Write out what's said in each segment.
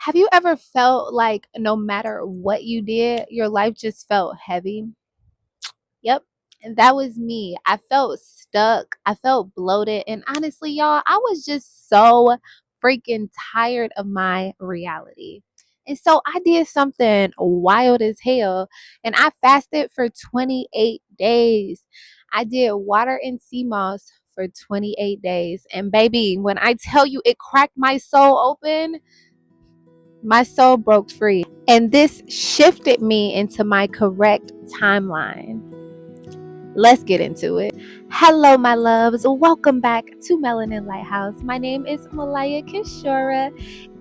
Have you ever felt like no matter what you did, your life just felt heavy? Yep. And that was me. I felt stuck. I felt bloated. And honestly, y'all, I was just so freaking tired of my reality. And so I did something wild as hell. And I fasted for 28 days. I did water and Seamoss for 28 days. And baby, when I tell you it cracked my soul open, my soul broke free. And this shifted me into my correct timeline. Let's get into it. Hello, my loves. Welcome back to Melanin Lighthouse. My name is Malaya Kishora,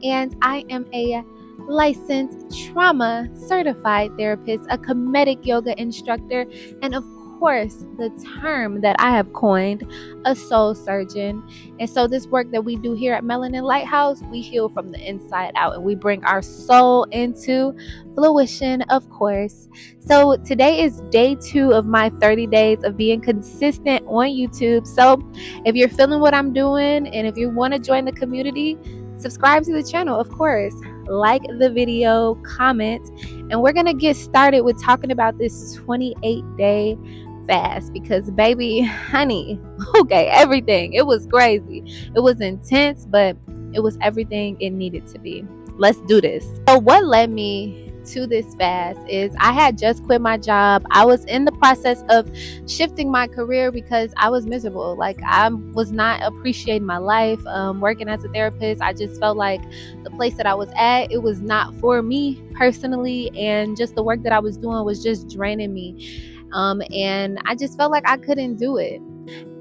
and I am a licensed trauma certified therapist, a comedic yoga instructor, and of course, the term that I have coined, a soul surgeon. And so, this work that we do here at Melanin Lighthouse, we heal from the inside out and we bring our soul into fruition, of course. So today is day 2 of my 30 days of being consistent on YouTube. So if you're feeling what I'm doing and if you want to join the community, subscribe to the channel, of course. Like the video, comment, and we're going to get started with talking about this 28-day fast because baby, honey, okay, everything. It was crazy. It was intense, but it was everything it needed to be. Let's do this. So what led me to this fast is I had just quit my job. I was in the process of shifting my career because I was miserable. Like I was not appreciating my life. Working as a therapist, I just felt like the place that I was at, it was not for me personally, and just the work that I was doing was just draining me. And I just felt like I couldn't do it.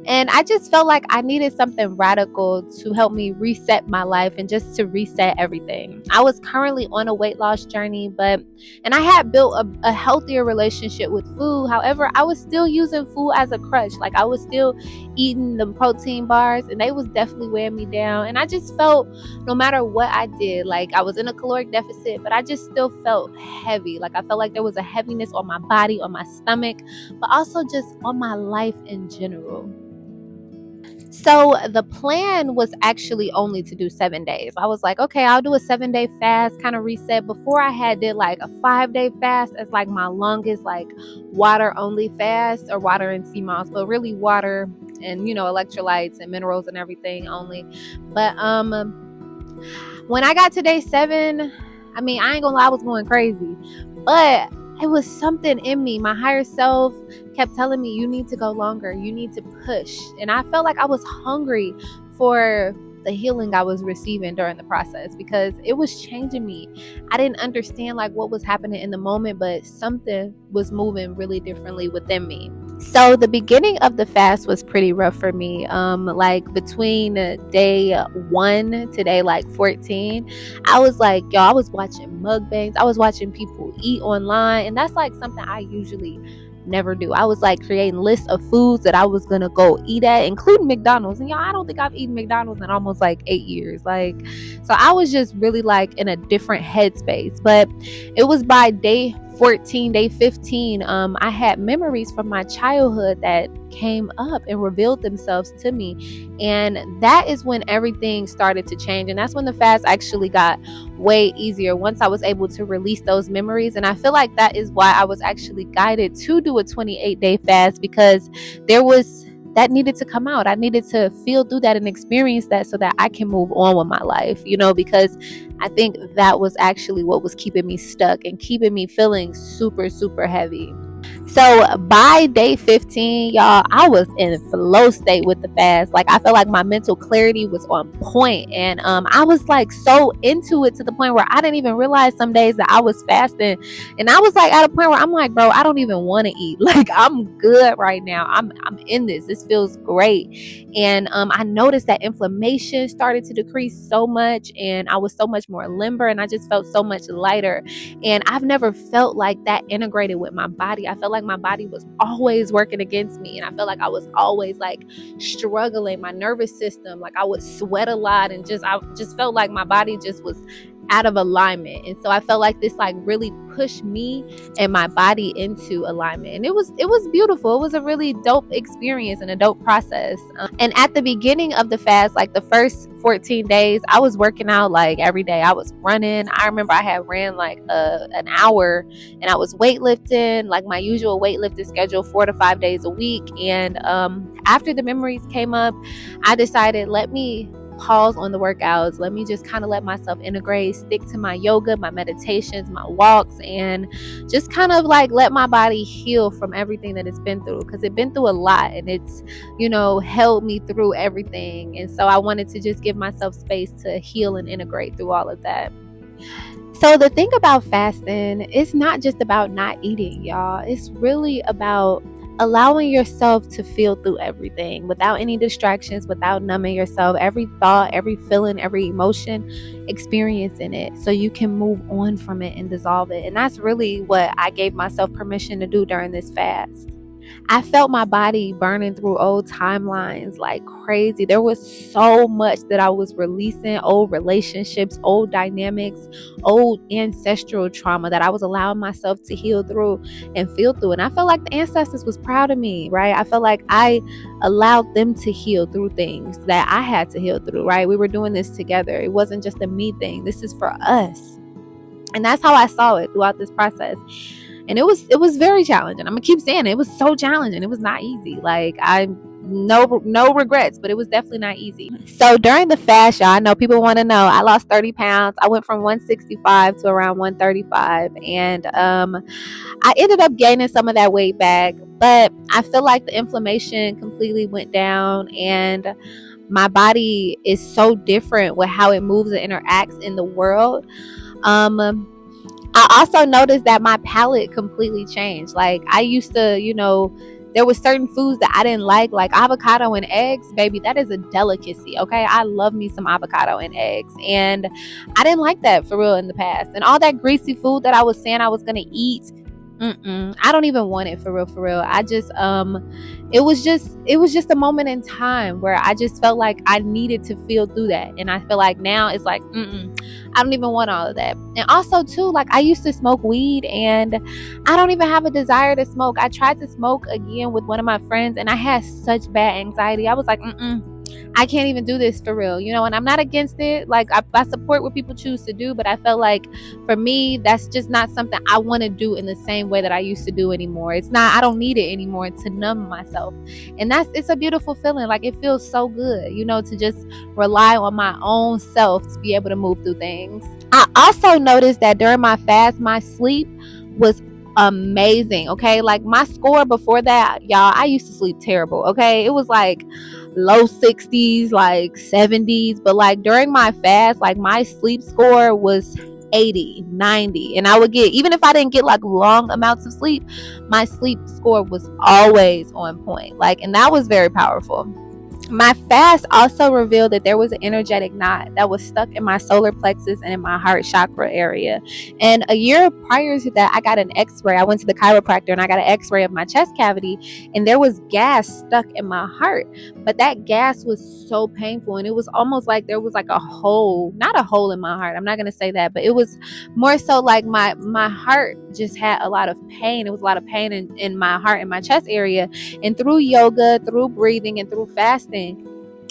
And I just felt like I needed something radical to help me reset my life and just to reset everything. I was currently on a weight loss journey, and I had built a healthier relationship with food. However, I was still using food as a crutch. Like I was still eating the protein bars and they was definitely wearing me down. And I just felt no matter what I did, like I was in a caloric deficit, but I just still felt heavy. Like I felt like there was a heaviness on my body, on my stomach, but also just on my life in general. So the plan was actually only to do 7 days. I was like, okay, I'll do a 7-day fast, kind of reset. Before I had did like a 5-day fast as like my longest like water only fast, or water and sea moss, but really water and electrolytes and minerals and everything only. But when I got to day 7, I mean, I ain't gonna lie, I was going crazy, but it was something in me. My higher self kept telling me, you need to go longer. You need to push. And I felt like I was hungry for the healing I was receiving during the process because it was changing me. I didn't understand like what was happening in the moment, but something was moving really differently within me. So the beginning of the fast was pretty rough for me. Like between day 1 to day like 14, I was like, yo, I was watching mukbangs. I was watching people eat online, and that's like something I usually never do. I was like creating lists of foods that I was gonna go eat at, including McDonald's. And y'all, I don't think I've eaten McDonald's in almost like 8 years. Like, so I was just really like in a different headspace. But it was by day 14, day 15, I had memories from my childhood that came up and revealed themselves to me. And that is when everything started to change. And that's when the fast actually got way easier once I was able to release those memories. And I feel like that is why I was actually guided to do a 28-day fast, because there was that needed to come out. I needed to feel through that and experience that so that I can move on with my life, because I think that was actually what was keeping me stuck and keeping me feeling super, super heavy. So by day 15, y'all, I was in flow state with the fast. Like I felt like my mental clarity was on point, and I was like so into it to the point where I didn't even realize some days that I was fasting. And I was like at a point where I'm like, bro, I don't even want to eat. Like I'm good right now. I'm in this. This feels great. And I noticed that inflammation started to decrease so much, and I was so much more limber, and I just felt so much lighter. And I've never felt like that integrated with my body. I felt like my body was always working against me, and I felt like I was always like struggling. My nervous system, like I would sweat a lot, and I just felt like my body just was out of alignment. And so I felt like this like really pushed me and my body into alignment, and it was beautiful. It was a really dope experience and a dope process. And at the beginning of the fast, like the first 14 days, I was working out like every day. I was running. I remember I had ran like an hour, and I was weightlifting, like my usual weightlifting schedule, 4 to 5 days a week. And after the memories came up, I decided, let me pause on the workouts. Let me just kind of let myself integrate, stick to my yoga, my meditations, my walks, and just kind of like let my body heal from everything that it's been through, because it's been through a lot, and it's, held me through everything. And so I wanted to just give myself space to heal and integrate through all of that. So the thing about fasting, it's not just about not eating, y'all. It's really about allowing yourself to feel through everything without any distractions, without numbing yourself, every thought, every feeling, every emotion, experiencing it so you can move on from it and dissolve it. And that's really what I gave myself permission to do during this fast. I felt my body burning through old timelines like crazy. There was so much that I was releasing, old relationships, old dynamics, old ancestral trauma that I was allowing myself to heal through and feel through. And I felt like the ancestors was proud of me, right? I felt like I allowed them to heal through things that I had to heal through, right? We were doing this together. It wasn't just a me thing. This is for us. And that's how I saw it throughout this process. And it was very challenging. I'm gonna keep saying it was so challenging. It was not easy. Like, I no regrets, but it was definitely not easy. So during the fast, y'all, I know people want to know, I lost 30 pounds. I went from 165 to around 135, and I ended up gaining some of that weight back, but I feel like the inflammation completely went down, and my body is so different with how it moves and interacts in the world. I also noticed that my palate completely changed. Like, I used to, there was certain foods that I didn't like avocado and eggs. Baby, that is a delicacy, okay? I love me some avocado and eggs. And I didn't like that for real in the past. And all that greasy food that I was saying I was going to eat, I don't even want it for real. I just, it was just a moment in time where I just felt like I needed to feel through that. And I feel like now it's like, I don't even want all of that. And also too, like, I used to smoke weed, and I don't even have a desire to smoke. I tried to smoke again with one of my friends, and I had such bad anxiety. I was like, I can't even do this for real, and I'm not against it. Like, I support what people choose to do, but I felt like for me, that's just not something I want to do in the same way that I used to do anymore. It's not, I don't need it anymore to numb myself. And it's a beautiful feeling. Like, it feels so good, to just rely on my own self to be able to move through things. I also noticed that during my fast, my sleep was amazing. Okay. Like, my score before that, y'all, I used to sleep terrible. Okay. It was like low 60s, like 70s, but like during my fast, like my sleep score was 80, 90, and I would get, even if I didn't get like long amounts of sleep, my sleep score was always on point. Like, and that was very powerful. My fast also revealed that there was an energetic knot that was stuck in my solar plexus and in my heart chakra area. And a year prior to that, I got an x-ray. I went to the chiropractor and I got an x-ray of my chest cavity, and there was gas stuck in my heart. But that gas was so painful, and it was almost like there was like a hole, not a hole in my heart, I'm not going to say that, but it was more so like my heart just had a lot of pain. It was a lot of pain in my heart and my chest area. And through yoga, through breathing, and through fasting,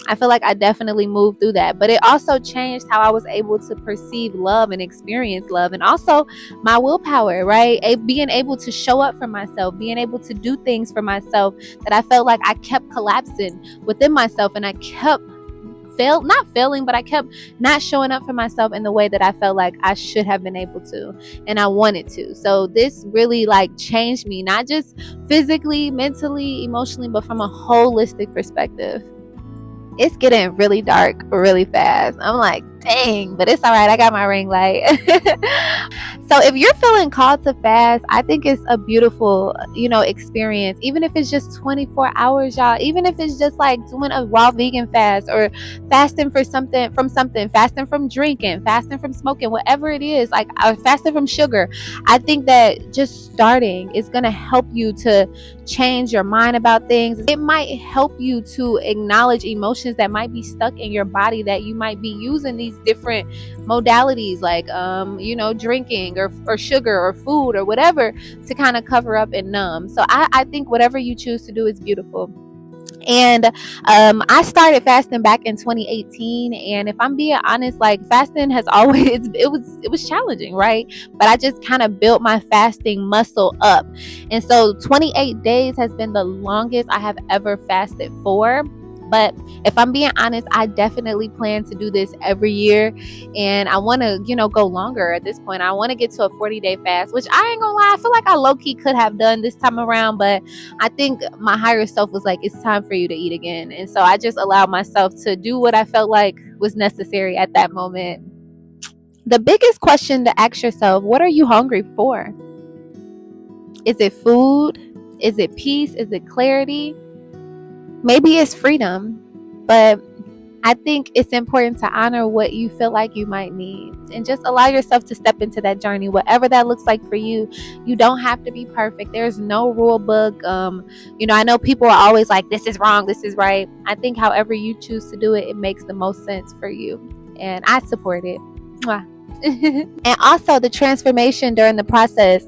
I feel like I definitely moved through that. But it also changed how I was able to perceive love and experience love, and also my willpower, right? Being able to show up for myself, being able to do things for myself that I felt like I kept collapsing within myself, and I kept not failing, but I kept not showing up for myself in the way that I felt like I should have been able to, and I wanted to. So this really like changed me, not just physically, mentally, emotionally, but from a holistic perspective. It's getting really dark really fast. I'm like, dang, but it's all right. I got my ring light. So if you're feeling called to fast, I think it's a beautiful, experience. Even if it's just 24 hours, y'all. Even if it's just like doing a raw vegan fast, or fasting fasting from drinking, fasting from smoking, whatever it is, like, or fasting from sugar. I think that just starting is going to help you to change your mind about things. It might help you to acknowledge emotions that might be stuck in your body, that you might be using these different modalities like drinking or sugar or food or whatever to kind of cover up and numb. So I think whatever you choose to do is beautiful. And I started fasting back in 2018, and if I'm being honest, like, fasting has always it was challenging, right? But I just kind of built my fasting muscle up, and so 28 days has been the longest I have ever fasted for. But if I'm being honest, I definitely plan to do this every year, and I want to go longer. At this point, I want to get to a 40-day fast, which I ain't gonna lie, I feel like I low-key could have done this time around, but I think my higher self was like, it's time for you to eat again. And so I just allowed myself to do what I felt like was necessary at that moment. The biggest question to ask yourself: what are you hungry for? Is it food? Is it peace? Is it clarity? Maybe it's freedom. But I think it's important to honor what you feel like you might need and just allow yourself to step into that journey, whatever that looks like for you. You don't have to be perfect. There's no rule book. I know people are always like, this is wrong, this is right. I think however you choose to do it, it makes the most sense for you. And I support it. And also the transformation during the process.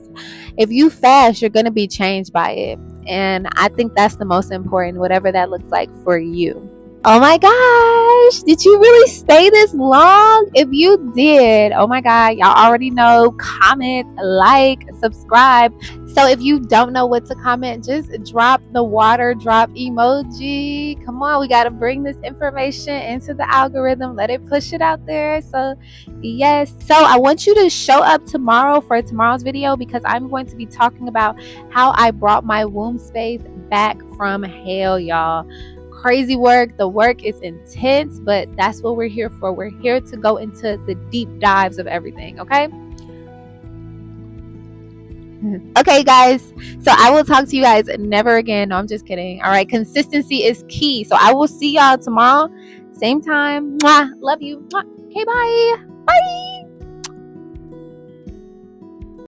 If you fast, you're going to be changed by it. And I think that's the most important, whatever that looks like for you. Oh my gosh, did you really stay this long? If you did, oh my God, y'all already know, comment, like, subscribe. So if you don't know what to comment, just drop the water drop emoji. Come on, we got to bring this information into the algorithm. Let it push it out there. So yes, so I want you to show up tomorrow for tomorrow's video, because I'm going to be talking about how I brought my womb space back from hell, y'all. Crazy work. The work is intense, but that's what we're here for. We're here to go into the deep dives of everything, okay? Okay, guys. So I will talk to you guys never again. No, I'm just kidding. All right. Consistency is key. So I will see y'all tomorrow. Same time. Mwah. Love you. Mwah. Okay, bye. Bye.